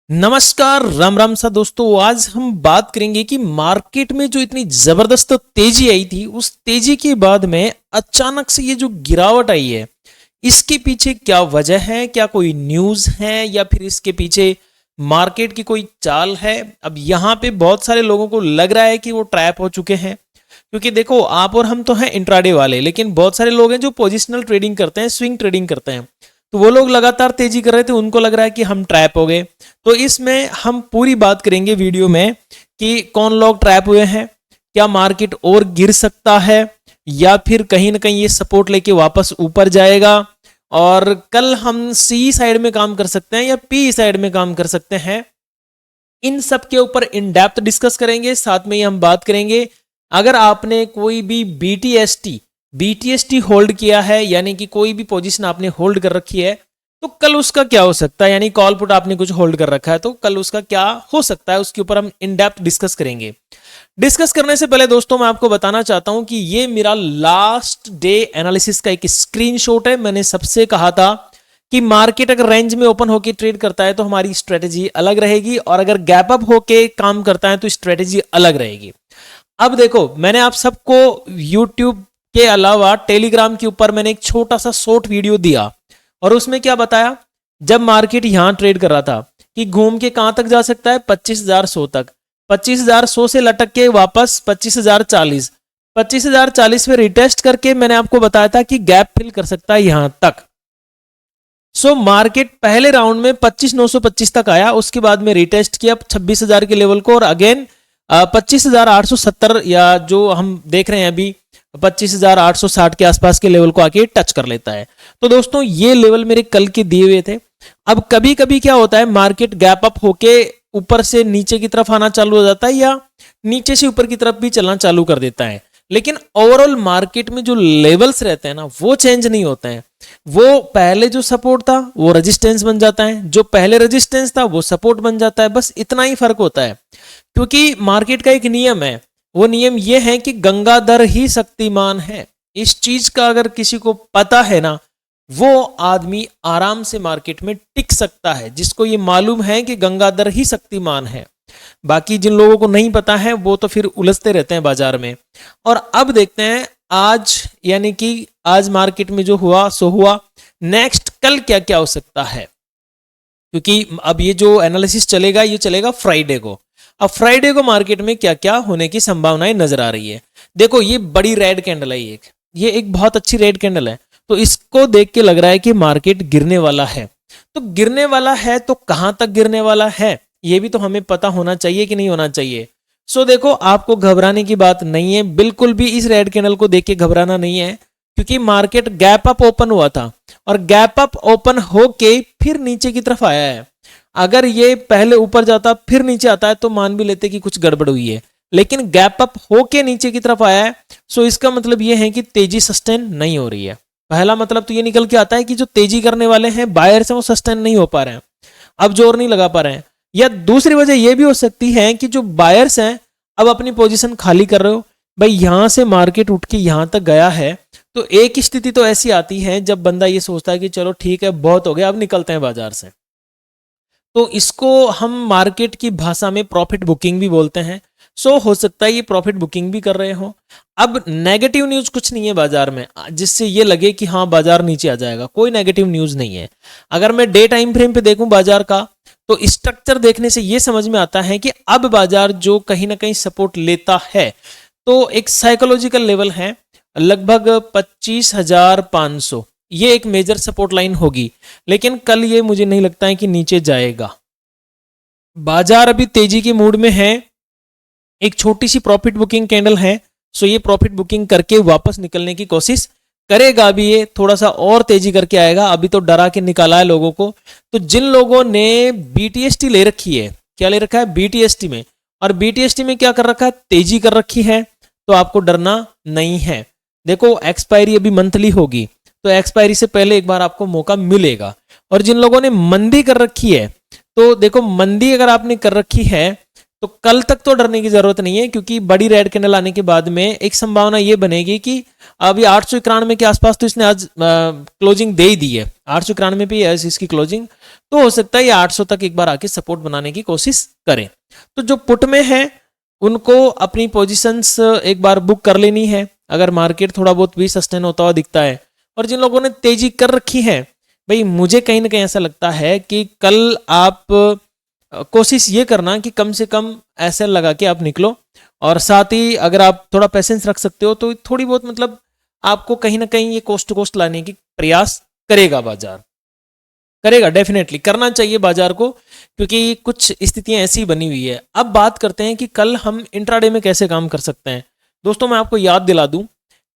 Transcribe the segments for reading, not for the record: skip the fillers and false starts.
नमस्कार, राम राम सा दोस्तों। आज हम बात करेंगे कि मार्केट में जो इतनी जबरदस्त तेजी आई थी, उस तेजी के बाद में अचानक से ये जो गिरावट आई है, इसके पीछे क्या वजह है? क्या कोई न्यूज़ है या फिर इसके पीछे मार्केट की कोई चाल है? अब यहाँ पे बहुत सारे लोगों को लग रहा है कि वो ट्रैप हो चुके हैं, क्योंकि देखो, आप और हम तो हैं इंट्राडे वाले, लेकिन बहुत सारे लोग हैं जो पोजिशनल ट्रेडिंग करते हैं, स्विंग ट्रेडिंग करते हैं। तो वो लोग लगातार तेजी कर रहे थे, उनको लग रहा है कि हम ट्रैप हो गए। तो इसमें हम पूरी बात करेंगे वीडियो में कि कौन लोग ट्रैप हुए हैं, क्या मार्केट और गिर सकता है या फिर कहीं ना कहीं ये सपोर्ट लेके वापस ऊपर जाएगा, और कल हम सी साइड में काम कर सकते हैं या पी साइड में काम कर सकते हैं। इन सब के ऊपर इन डेप्थ डिस्कस करेंगे। साथ में ही हम बात करेंगे, अगर आपने कोई भी बीटीएसटी होल्ड किया है, यानी कि कोई भी पोजीशन आपने होल्ड कर रखी है, तो कल उसका क्या हो सकता है। यानी कॉल पुट आपने कुछ होल्ड कर रखा है, तो कल उसका क्या हो सकता है, उसके ऊपर हम इन डेप्थ डिस्कस करेंगे। डिस्कस करने से पहले दोस्तों, मैं आपको बताना चाहता हूं कि ये मेरा लास्ट डे एनालिसिस का एक स्क्रीनशॉट है। मैंने सबसे कहा था कि मार्केट अगर रेंज में ओपन होकर ट्रेड करता है तो हमारी स्ट्रेटेजी अलग रहेगी, और अगर गैप अप होके काम करता है तो स्ट्रेटेजी अलग रहेगी। अब देखो, मैंने आप सबको यूट्यूब के अलावा टेलीग्राम के ऊपर मैंने एक छोटा सा शॉर्ट वीडियो दिया, और उसमें क्या बताया, जब मार्केट यहां ट्रेड कर रहा था कि घूम के कहां तक जा सकता है, 25,100 तक। 25,100 से लटक के वापस 25,040, 25,040 पे रिटेस्ट करके मैंने आपको बताया था कि गैप फिल कर सकता है यहां तक। मार्केट पहले राउंड में 25,925 तक आया, उसके बाद में रिटेस्ट किया 26,000 के लेवल को, और अगेन 25,870 या जो हम देख रहे हैं अभी 25,860 के आसपास के लेवल को आके टच कर लेता है। तो दोस्तों, ये लेवल मेरे कल के दिए हुए थे। अब कभी कभी क्या होता है, मार्केट गैप अप होके ऊपर से नीचे की तरफ आना चालू हो जाता है, या नीचे से ऊपर की तरफ भी चलना चालू कर देता है, लेकिन ओवरऑल मार्केट में जो लेवल्स रहते हैं ना, वो चेंज नहीं होते हैं। वो पहले जो सपोर्ट था वो रेजिस्टेंस बन जाता है, जो पहले रेजिस्टेंस था वो सपोर्ट बन जाता है, बस इतना ही फर्क होता है। क्योंकि मार्केट का एक नियम है, वो नियम ये है कि गंगाधर ही शक्तिमान है। इस चीज का अगर किसी को पता है ना, वो आदमी आराम से मार्केट में टिक सकता है, जिसको ये मालूम है कि गंगाधर ही शक्तिमान है। बाकी जिन लोगों को नहीं पता है वो तो फिर उलझते रहते हैं बाजार में। और अब देखते हैं आज, यानी कि आज मार्केट में जो हुआ सो हुआ, नेक्स्ट कल क्या क्या हो सकता है। क्योंकि अब ये जो एनालिसिस चलेगा, ये चलेगा फ्राइडे को। अब फ्राइडे को मार्केट में क्या क्या होने की संभावनाएं नजर आ रही है। देखो, ये बड़ी रेड कैंडल है, ये एक बहुत अच्छी रेड कैंडल है। तो इसको देख के लग रहा है कि मार्केट गिरने वाला है। तो गिरने वाला है तो कहां तक गिरने वाला है, ये भी तो हमें पता होना चाहिए कि नहीं होना चाहिए। देखो, आपको घबराने की बात नहीं है, बिल्कुल भी इस रेड कैंडल को देख के घबराना नहीं है, क्योंकि मार्केट गैप अप ओपन हुआ था, और गैप अप ओपन होके फिर नीचे की तरफ आया है। अगर ये पहले ऊपर जाता फिर नीचे आता है तो मान भी लेते कि कुछ गड़बड़ हुई है, लेकिन गैप अप होके नीचे की तरफ आया है। इसका मतलब ये है कि तेजी सस्टेन नहीं हो रही है। पहला मतलब तो ये निकल के आता है कि जो तेजी करने वाले हैं बायर्स हैं, वो सस्टेन नहीं हो पा रहे हैं, अब जोर नहीं लगा पा रहे हैं। या दूसरी वजह ये भी हो सकती है कि जो बायर्स हैं अब अपनी पोजीशन खाली कर रहे हो। भाई, यहां से मार्केट उठ के यहां तक गया है, तो एक स्थिति तो ऐसी आती है जब बंदा ये सोचता है कि चलो ठीक है, बहुत हो गया, अब निकलते हैं बाजार से। तो इसको हम मार्केट की भाषा में प्रॉफिट बुकिंग भी बोलते हैं। हो सकता है ये प्रॉफिट बुकिंग भी कर रहे हो। अब नेगेटिव न्यूज कुछ नहीं है बाजार में जिससे ये लगे कि हाँ बाजार नीचे आ जाएगा, कोई नेगेटिव न्यूज नहीं है। अगर मैं डे टाइम फ्रेम पे देखूं बाजार का, तो स्ट्रक्चर देखने से ये समझ में आता है कि अब बाजार जो कहीं ना कहीं सपोर्ट लेता है, तो एक साइकोलॉजिकल लेवल है लगभग 25,500, ये एक मेजर सपोर्ट लाइन होगी। लेकिन कल ये मुझे नहीं लगता है कि नीचे जाएगा। बाजार अभी तेजी के मूड में है, एक छोटी सी प्रॉफिट बुकिंग कैंडल है। ये प्रॉफिट बुकिंग करके वापस निकलने की कोशिश करेगा। अभी ये थोड़ा सा और तेजी करके आएगा, अभी तो डरा के निकाला है लोगों को। तो जिन लोगों ने बीटीएसटी ले रखी है, क्या ले रखा है बीटीएसटी में, और बीटीएसटी में क्या कर रखा है, तेजी कर रखी है, तो आपको डरना नहीं है। देखो, एक्सपायरी अभी मंथली होगी, तो एक्सपायरी से पहले एक बार आपको मौका मिलेगा। और जिन लोगों ने मंदी कर रखी है, तो देखो, मंदी अगर आपने कर रखी है तो कल तक तो डरने की जरूरत नहीं है, क्योंकि बड़ी रेड कैंडल आने के बाद में एक संभावना ये बनेगी कि अभी 891 के आसपास तो इसने आज क्लोजिंग दे ही दी है, 891 पे है इसकी क्लोजिंग। तो हो सकता है ये 800 तक एक बार आके सपोर्ट बनाने की कोशिश करें। तो जो पुट में है उनको अपनी पोजीशंस एक बार बुक कर लेनी है अगर मार्केट थोड़ा बहुत भी सस्टेन होता हुआ दिखता है। और जिन लोगों ने तेजी कर रखी है, भाई मुझे कहीं ना कहीं ऐसा लगता है कि कल आप कोशिश ये करना कि कम से कम एसएल लगा के आप निकलो, और साथ ही अगर आप थोड़ा पेशेंस रख सकते हो तो थोड़ी बहुत मतलब आपको कहीं ना कहीं ये कोस्ट टू कोस्ट लाने की प्रयास करेगा बाजार, करेगा, डेफिनेटली करना चाहिए बाजार को, क्योंकि कुछ स्थितियां ऐसी बनी हुई है। अब बात करते हैं कि कल हम इंट्राडे में कैसे काम कर सकते हैं। दोस्तों मैं आपको याद दिला दूं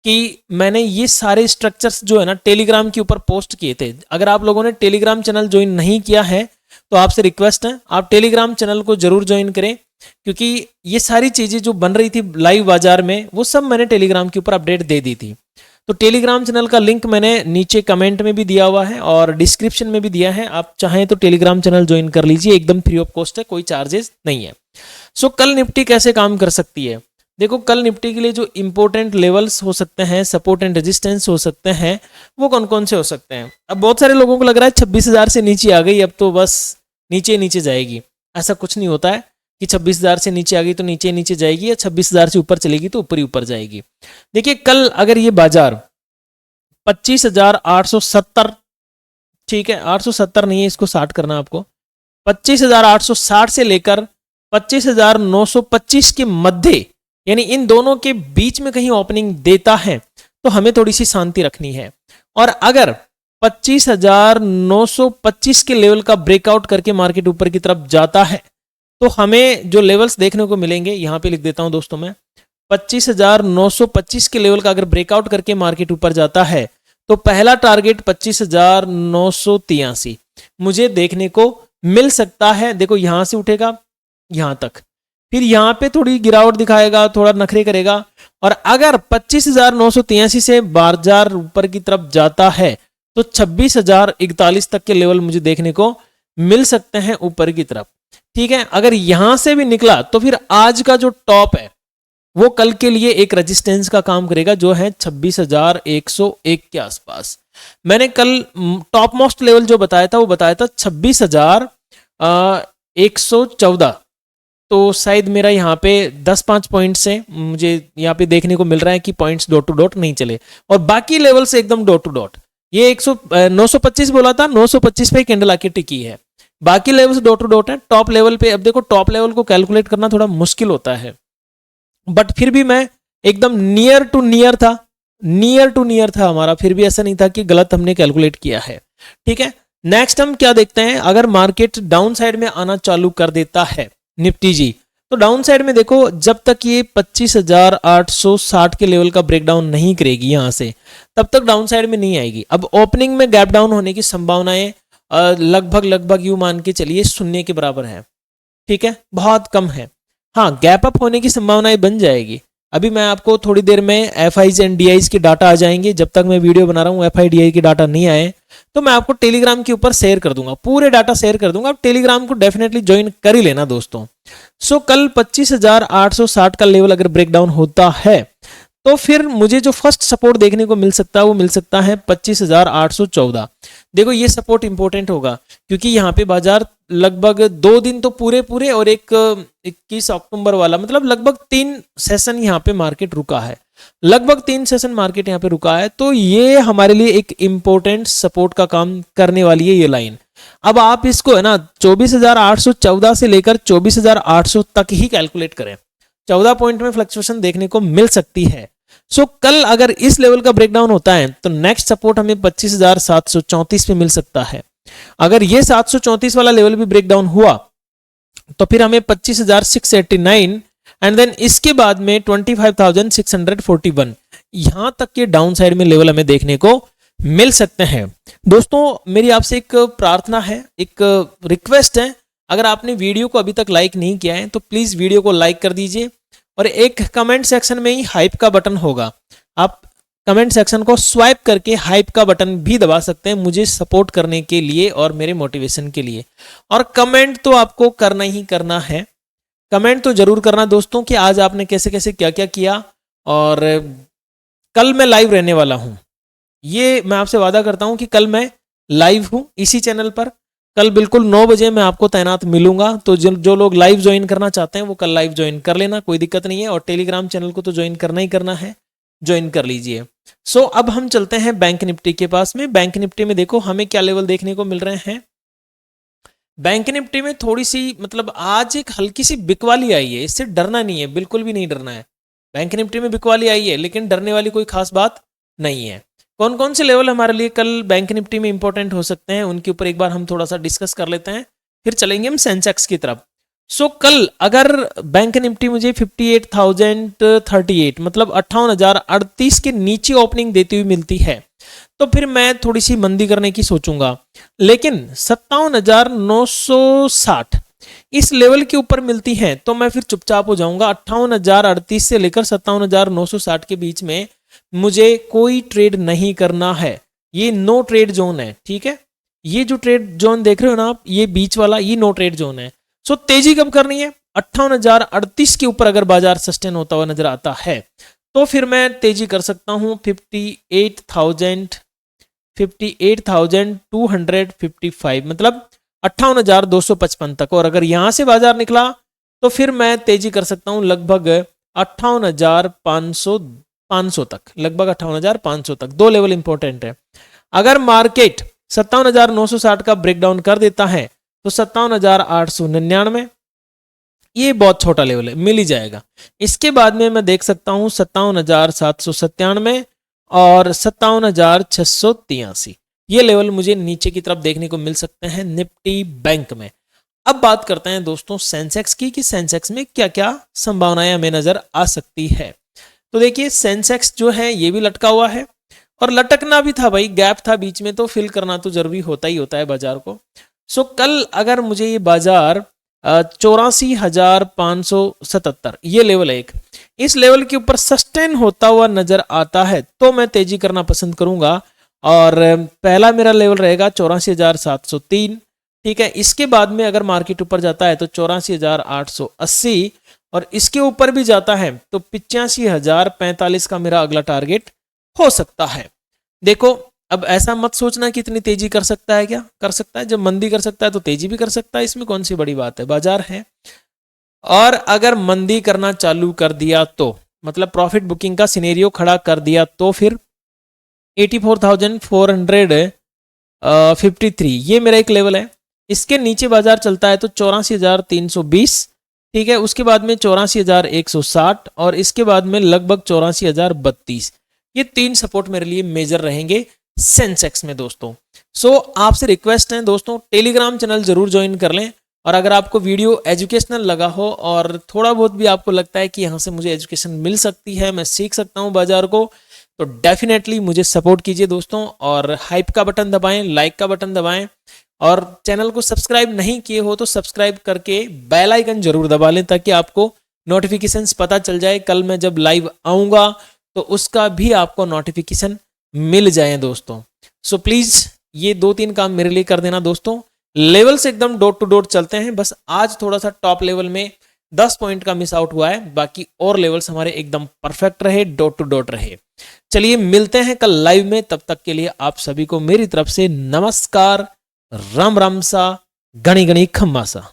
कि मैंने ये सारे स्ट्रक्चर्स जो है ना टेलीग्राम के ऊपर पोस्ट किए थे। अगर आप लोगों ने टेलीग्राम चैनल ज्वाइन नहीं किया है तो आपसे रिक्वेस्ट है आप टेलीग्राम चैनल को जरूर ज्वाइन करें, क्योंकि ये सारी चीजें जो बन रही थी लाइव बाजार में वो सब मैंने टेलीग्राम के ऊपर अपडेट दे दी थी। तो टेलीग्राम चैनल का लिंक मैंने नीचे कमेंट में भी दिया हुआ है और डिस्क्रिप्शन में भी दिया है, आप चाहें तो टेलीग्राम चैनल ज्वाइन कर लीजिए, एकदम फ्री ऑफ कॉस्ट है, कोई चार्जेस नहीं है। सो कल निफ्टी कैसे काम कर सकती है। देखो कल निफ्टी के लिए जो इंपॉर्टेंट लेवल्स हो सकते हैं, सपोर्ट एंड रेजिस्टेंस हो सकते हैं, वो कौन कौन से हो सकते हैं। अब बहुत सारे लोगों को लग रहा है 26,000 से नीचे आ गई अब तो बस नीचे नीचे जाएगी। ऐसा कुछ नहीं होता है कि 26,000 से नीचे आ गई तो नीचे नीचे जाएगी, या 26,000 से ऊपर चलेगी तो ऊपर ही ऊपर जाएगी। देखिए कल अगर ये बाजार 25,870, ठीक है 870 नहीं है, इसको 60 करना आपको, 25,860 से लेकर 25,925 के मध्य, यानी इन दोनों के बीच में कहीं ओपनिंग देता है तो हमें थोड़ी सी शांति रखनी है। और अगर 25,925 के लेवल का ब्रेकआउट करके मार्केट ऊपर की तरफ जाता है तो हमें जो लेवल्स देखने को मिलेंगे, यहां पे लिख देता हूं दोस्तों मैं, 25,925 के लेवल का अगर ब्रेकआउट करके मार्केट ऊपर जाता है तो पहला टारगेट 25,983 मुझे देखने को मिल सकता है। देखो यहां से उठेगा यहां तक, फिर यहां पे थोड़ी गिरावट दिखाएगा, थोड़ा नखरे करेगा, और अगर 25,983 से बाजार ऊपर की तरफ जाता है तो 26,041 तक के लेवल मुझे देखने को मिल सकते हैं ऊपर की तरफ। ठीक है, अगर यहां से भी निकला तो फिर आज का जो टॉप है वो कल के लिए एक रेजिस्टेंस का काम करेगा, जो है 26,101 के आसपास। मैंने कल टॉप मोस्ट लेवल जो बताया था वो बताया था 26,114, तो शायद मेरा यहाँ पे 10-5 पॉइंट से मुझे यहाँ पे देखने को मिल रहा है कि पॉइंट्स डॉट टू डॉट नहीं चले, और बाकी लेवल से एकदम डॉट टू डॉट। ये 925 बोला था, 925 पे कैंडल आके टिकी है, बाकी लेवल से डॉट टू डॉट है। टॉप लेवल पे अब देखो टॉप लेवल को कैलकुलेट करना थोड़ा मुश्किल होता है, बट फिर भी मैं एकदम नियर टू नियर था हमारा, फिर भी ऐसा नहीं था कि गलत हमने कैलकुलेट किया है। ठीक है, नेक्स्ट हम क्या देखते हैं, अगर मार्केट डाउन साइड में आना चालू कर देता है निफ्टी जी, तो डाउन साइड में देखो जब तक ये 25,860 के लेवल का ब्रेकडाउन नहीं करेगी यहां से, तब तक डाउन साइड में नहीं आएगी। अब ओपनिंग में गैप डाउन होने की संभावनाएं लगभग यूं मान के चलिए 0 के बराबर है। ठीक है, बहुत कम है। हाँ, गैप अप होने की संभावनाएं बन जाएगी। अभी मैं आपको थोड़ी देर में एफआईज एंड डीआईज के डाटा आ जाएंगे, जब तक मैं वीडियो बना रहा हूँ एफआई डीआई के डाटा नहीं आए तो मैं आपको टेलीग्राम के ऊपर शेयर कर दूंगा, पूरे डाटा शेयर कर दूंगा। आप टेलीग्राम को डेफिनेटली ज्वाइन कर ही लेना दोस्तों। सो कल 25,860 का लेवल अगर ब्रेकडाउन होता है तो फिर मुझे जो फर्स्ट सपोर्ट देखने को मिल सकता है वो मिल सकता है 25,814। देखो ये सपोर्ट इंपॉर्टेंट होगा, क्योंकि यहाँ पे बाजार लगभग 2 दिन तो पूरे और एक 21 अक्टूबर वाला, मतलब लगभग 3 सेशन यहाँ पे मार्केट रुका है, लगभग 3 सेशन मार्केट यहाँ पे रुका है। तो ये हमारे लिए एक इंपॉर्टेंट सपोर्ट का काम करने वाली है ये लाइन। अब आप इसको है ना 24,814 से लेकर 24,800 तक ही कैलकुलेट करें, 14 पॉइंट में फ्लक्चुएशन देखने को मिल सकती है। सो कल अगर इस लेवल का ब्रेकडाउन होता है तो नेक्स्ट सपोर्ट हमें 25,734 पे मिल सकता है। अगर ये 734 वाला लेवल भी ब्रेकडाउन हुआ तो फिर हमें 25,689 एंड देन इसके बाद में 25,641 यहां तक के डाउन साइड में लेवल हमें देखने को मिल सकते हैं। दोस्तों मेरी आपसे एक प्रार्थना है, एक रिक्वेस्ट है, अगर आपने वीडियो को अभी तक लाइक नहीं किया है तो प्लीज वीडियो को लाइक कर दीजिए, और एक कमेंट सेक्शन में ही हाइप का बटन होगा, आप कमेंट सेक्शन को स्वाइप करके हाइप का बटन भी दबा सकते हैं मुझे सपोर्ट करने के लिए और मेरे मोटिवेशन के लिए। और कमेंट तो आपको करना ही करना है, कमेंट तो जरूर करना दोस्तों कि आज आपने कैसे कैसे क्या क्या किया। और कल मैं लाइव रहने वाला हूं, ये मैं आपसे वादा करता हूं कि कल मैं लाइव हूं इसी चैनल पर। कल बिल्कुल 9 बजे मैं आपको तैनात मिलूंगा। तो जो लोग लाइव ज्वाइन करना चाहते हैं वो कल लाइव ज्वाइन कर लेना, कोई दिक्कत नहीं है। और टेलीग्राम चैनल को तो ज्वाइन करना ही करना है, ज्वाइन कर लीजिए। सो अब हम चलते हैं बैंक निफ्टी के पास में। बैंक निफ्टी में देखो हमें क्या लेवल देखने को मिल रहे हैं। बैंक निफ्टी में थोड़ी सी मतलब आज एक हल्की सी बिकवाली आई है, इससे डरना नहीं है, बिल्कुल भी नहीं डरना है। बैंक निफ्टी में बिकवाली आई है लेकिन डरने वाली कोई खास बात नहीं है। कौन कौन से लेवल हमारे लिए कल बैंक निफ्टी में इंपॉर्टेंट हो सकते हैं उनके ऊपर एक बार हम थोड़ा सा डिस्कस कर लेते हैं, फिर चलेंगे हम सेंसेक्स की तरफ। सो कल अगर बैंक निफ्टी मुझे 58,038 मतलब 58,038 के नीचे ओपनिंग देती हुई मिलती है तो फिर मैं थोड़ी सी मंदी करने की सोचूंगा। लेकिन 57,960 इस लेवल के ऊपर मिलती है तो मैं फिर चुपचाप हो जाऊंगा। 58,038 से लेकर 57,960 के बीच में मुझे कोई ट्रेड नहीं करना है, ये नो ट्रेड जोन है, ठीक है। ये जो ट्रेड जोन देख रहे हो ना आप, ये बीच वाला ये नो ट्रेड जोन है। सो तेजी कब करनी है? 58,038 के ऊपर अगर बाजार सस्टेन होता हुआ नजर आता है तो फिर मैं तेजी कर सकता हूं 58,255 मतलब 58,255 तक। और अगर यहां से बाजार निकला तो फिर मैं तेजी कर सकता हूं लगभग 58,500 तक, लगभग 58,500 तक। दो लेवल इंपॉर्टेंट है। अगर मार्केट 57,960 का ब्रेकडाउन कर देता है तो 57,899 ये बहुत छोटा लेवल है, मिल ही जाएगा। इसके बाद में मैं देख सकता हूं 57,797 और 57,683 ये लेवल मुझे नीचे की तरफ देखने को मिल सकते हैं निफ्टी बैंक में। अब बात करते हैं दोस्तों सेंसेक्स की कि सेंसेक्स में क्या क्या संभावनाएं हमें नजर आ सकती है। तो देखिए सेंसेक्स जो है ये भी लटका हुआ है और लटकना भी था भाई, गैप था बीच में तो फिल करना तो जरूरी होता ही होता है बाजार को। सो कल अगर मुझे ये बाजार 84,577 ये लेवल है एक, इस लेवल के ऊपर सस्टेन होता हुआ नजर आता है तो मैं तेजी करना पसंद करूंगा। और पहला मेरा लेवल रहेगा 84,703, ठीक है। इसके बाद में अगर मार्केट ऊपर जाता है तो 84,880 और इसके ऊपर भी जाता है तो 85,045 का मेरा अगला टारगेट हो सकता है। देखो अब ऐसा मत सोचना कि इतनी तेजी कर सकता है, क्या कर सकता है? जब मंदी कर सकता है तो तेजी भी कर सकता है, इसमें कौन सी बड़ी बात है, बाजार है। और अगर मंदी करना चालू कर दिया तो मतलब प्रॉफिट बुकिंग का सिनेरियो खड़ा कर दिया तो फिर 84,453 ये मेरा एक लेवल है। इसके नीचे बाजार चलता है तो 84,320, ठीक है। उसके बाद में 84,160 और इसके बाद में लगभग 84,032 ये तीन सपोर्ट मेरे लिए मेजर रहेंगे सेंसेक्स में दोस्तों। सो आपसे रिक्वेस्ट है दोस्तों टेलीग्राम चैनल जरूर ज्वाइन कर लें। और अगर आपको वीडियो एजुकेशनल लगा हो और थोड़ा बहुत भी आपको लगता है कि यहाँ से मुझे एजुकेशन मिल सकती है, मैं सीख सकता हूँ बाजार को, तो डेफिनेटली मुझे सपोर्ट कीजिए दोस्तों। और हाइप का बटन दबाएं, लाइक का बटन दबाएं और चैनल को सब्सक्राइब नहीं किए हो तो सब्सक्राइब करके बेल आइकन जरूर दबा लें ताकि आपको नोटिफिकेशंस पता चल जाए। कल मैं जब लाइव आऊँगा तो उसका भी आपको नोटिफिकेशन मिल जाए दोस्तों। सो प्लीज ये 2-3 काम मेरे लिए कर देना दोस्तों। लेवल से एकदम डॉट टू डॉट चलते हैं, बस आज थोड़ा सा टॉप लेवल में 10 पॉइंट का मिस आउट हुआ है, बाकी और लेवल्स हमारे एकदम परफेक्ट रहे, डॉट टू डॉट रहे। चलिए मिलते हैं कल लाइव में, तब तक के लिए आप सभी को मेरी तरफ से नमस्कार, राम राम सा, गणी गणी खम्मा सा।